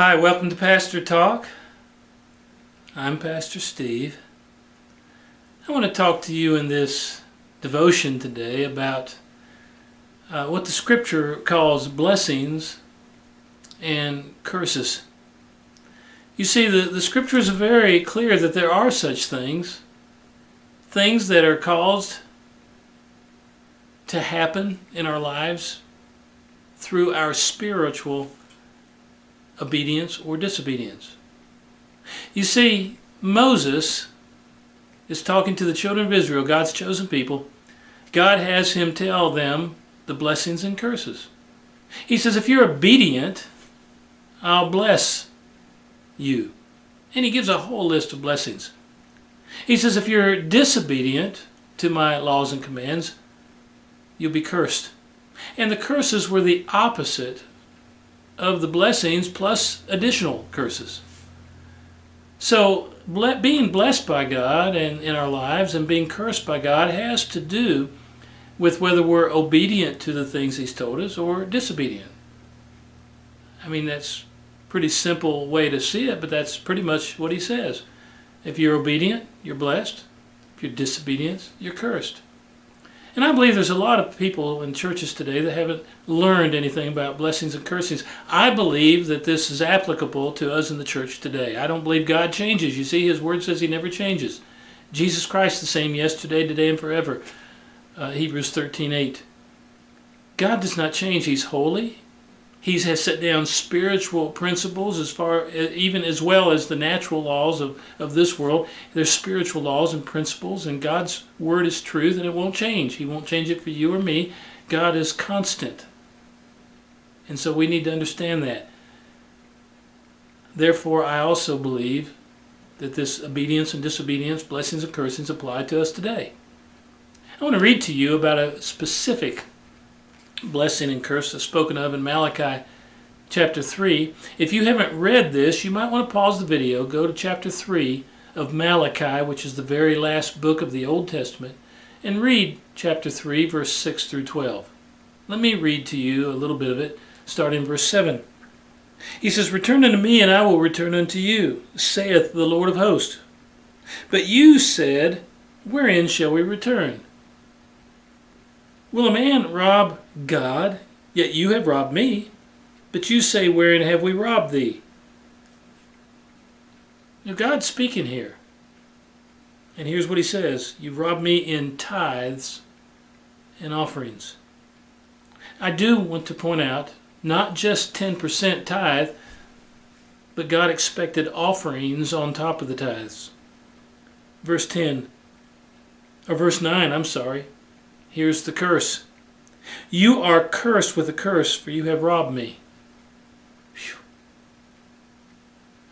Hi, welcome to Pastor Talk. I'm Pastor Steve. I want to talk to you in this devotion today about what the Scripture calls blessings and curses. You see, the Scriptures are very clear that there are such things that are caused to happen in our lives through our spiritual obedience or disobedience. You see, Moses is talking to the children of Israel, God's chosen people. God has him tell them the blessings and curses. He says, if you're obedient, I'll bless you. And he gives a whole list of blessings. He says, if you're disobedient to my laws and commands, you'll be cursed. And the curses were the opposite of the blessings plus additional curses. So being blessed by God and in our lives and being cursed by God has to do with whether we're obedient to the things he's told us or disobedient. I mean, that's a pretty simple way to see it, but that's pretty much what he says. If you're obedient, you're blessed. If you're disobedient, you're cursed. And I believe there's a lot of people in churches today that haven't learned anything about blessings and cursings. I believe that this is applicable to us in the church today. I don't believe God changes. You see, his word says he never changes. Jesus Christ the same yesterday, today, and forever. Hebrews 13:8. God does not change. He's holy. He has set down spiritual principles even as well as the natural laws of this world. There's spiritual laws and principles, and God's word is truth, and it won't change. He won't change it for you or me. God is constant. And so we need to understand that. Therefore, I also believe that this obedience and disobedience, blessings and cursings apply to us today. I want to read to you about a specific blessing and curse that's spoken of in Malachi chapter 3. If you haven't read this, you might want to pause the video, go to chapter 3 of Malachi, which is the very last book of the Old Testament, and read chapter 3, verse 6 through 12. Let me read to you a little bit of it, starting in verse 7. He says, "Return unto me, and I will return unto you, saith the Lord of hosts. But you said, wherein shall we return? Will a man rob God? Yet you have robbed me. But you say, wherein have we robbed thee?" Now God's speaking here. And here's what he says. You've robbed me in tithes and offerings. I do want to point out, not just 10% tithe, but God expected offerings on top of the tithes. Verse 9, Here's the curse. You are cursed with a curse, for you have robbed me. Whew.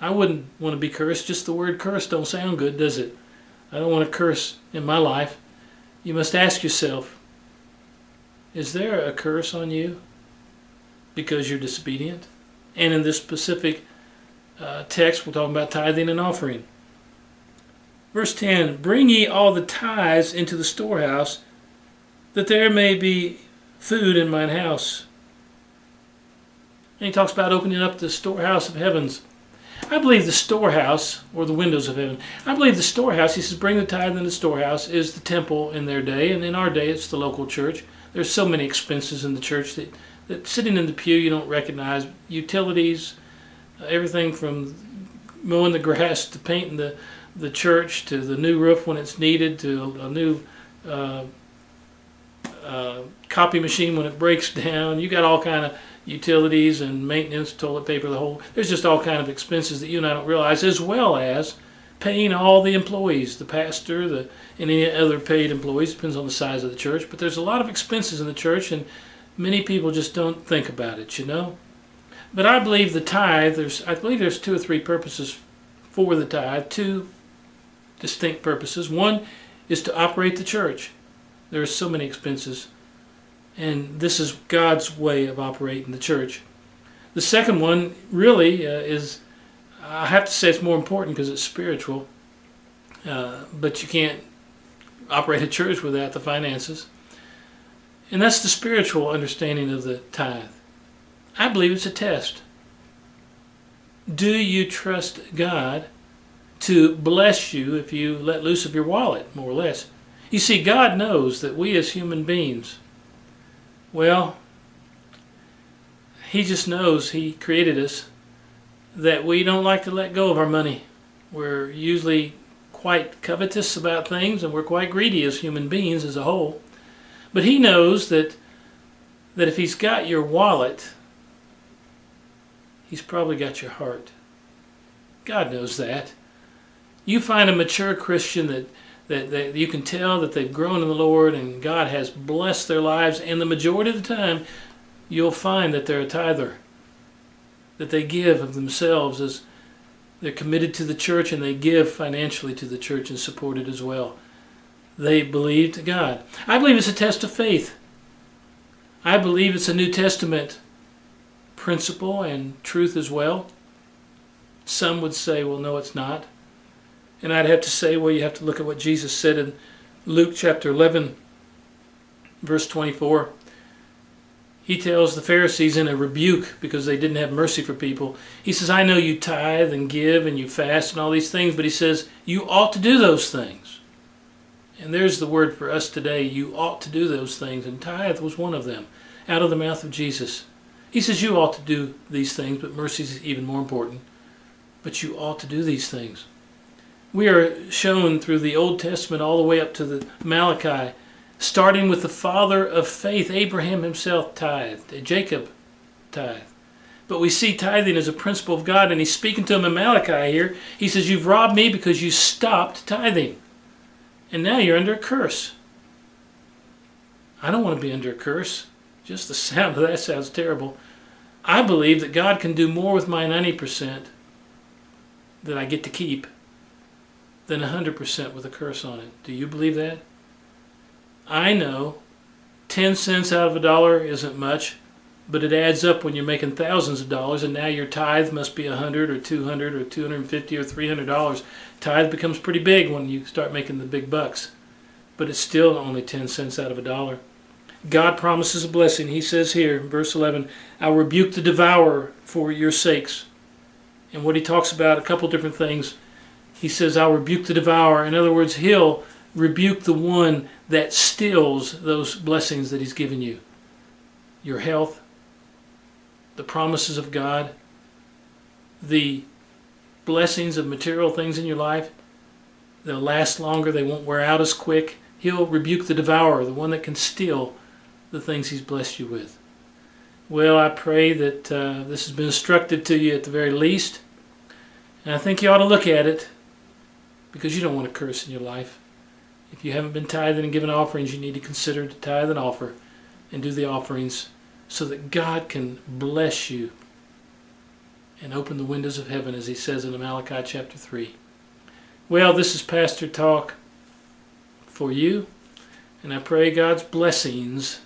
I wouldn't want to be cursed. Just the word curse don't sound good, does it? I don't want to curse in my life. You must ask yourself, is there a curse on you because you're disobedient? And in this specific text, we're talking about tithing and offering. Verse 10, bring ye all the tithes into the storehouse, that there may be food in mine house. And he talks about opening up the storehouse of heavens. I believe the storehouse, or the windows of heaven, I believe the storehouse, he says, bring the tithe in the storehouse, is the temple in their day, and in our day it's the local church. There's so many expenses in the church that sitting in the pew you don't recognize. Utilities, everything from mowing the grass to painting the church, to the new roof when it's needed, to a new copy machine when it breaks down. You got all kind of utilities and maintenance, toilet paper, there's just all kind of expenses that you and I don't realize, as well as paying all the employees, the pastor, and any other paid employees, depends on the size of the church. But there's a lot of expenses in the church, and many people just don't think about it, you know. But I believe the tithe, there's 2 or 3 purposes for the tithe, 2 distinct purposes. One is to operate the church. There are so many expenses, and this is God's way of operating the church. The second one really is, I have to say it's more important because it's spiritual, but you can't operate a church without the finances. And that's the spiritual understanding of the tithe. I believe it's a test. Do you trust God to bless you if you let loose of your wallet, more or less? You see, God knows that we as human beings, well, He just knows, He created us, that we don't like to let go of our money. We're usually quite covetous about things, and we're quite greedy as human beings as a whole. But He knows that if He's got your wallet, He's probably got your heart. God knows that. You find a mature Christian that you can tell that they've grown in the Lord and God has blessed their lives, and the majority of the time you'll find that they're a tither, that they give of themselves as they're committed to the church, and they give financially to the church and support it as well. They believe to God. I believe it's a test of faith. I believe it's a New Testament principle and truth as well. Some would say, well, no, it's not. And I'd have to say, well, you have to look at what Jesus said in Luke chapter 11, verse 24. He tells the Pharisees in a rebuke because they didn't have mercy for people. He says, I know you tithe and give and you fast and all these things, but he says, you ought to do those things. And there's the word for us today. You ought to do those things. And tithe was one of them, out of the mouth of Jesus. He says, you ought to do these things, but mercy is even more important. But you ought to do these things. We are shown through the Old Testament all the way up to the Malachi, starting with the father of faith. Abraham himself tithed. Jacob tithed. But we see tithing as a principle of God, and he's speaking to him in Malachi here. He says, you've robbed me because you stopped tithing. And now you're under a curse. I don't want to be under a curse. Just the sound of that sounds terrible. I believe that God can do more with my 90% that I get to keep than 100% with a curse on it. Do you believe that? I know 10 cents out of a dollar isn't much, but it adds up when you're making thousands of dollars, and now your tithe must be $100 or $200 or $250 or $300. Tithe becomes pretty big when you start making the big bucks, but it's still only 10 cents out of a dollar. God promises a blessing. He says here, verse 11, I'll rebuke the devourer for your sakes. And what he talks about, a couple different things. He says, I'll rebuke the devourer. In other words, he'll rebuke the one that steals those blessings that he's given you. Your health, the promises of God, the blessings of material things in your life. They'll last longer. They won't wear out as quick. He'll rebuke the devourer, the one that can steal the things he's blessed you with. Well, I pray that this has been instructive to you at the very least. And I think you ought to look at it, because you don't want a curse in your life. If you haven't been tithing and giving offerings, you need to consider to tithe and offer and do the offerings so that God can bless you and open the windows of heaven, as he says in Malachi chapter 3. Well, this is Pastor Talk for you, and I pray God's blessings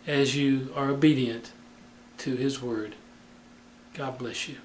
as you are obedient to his word. God bless you.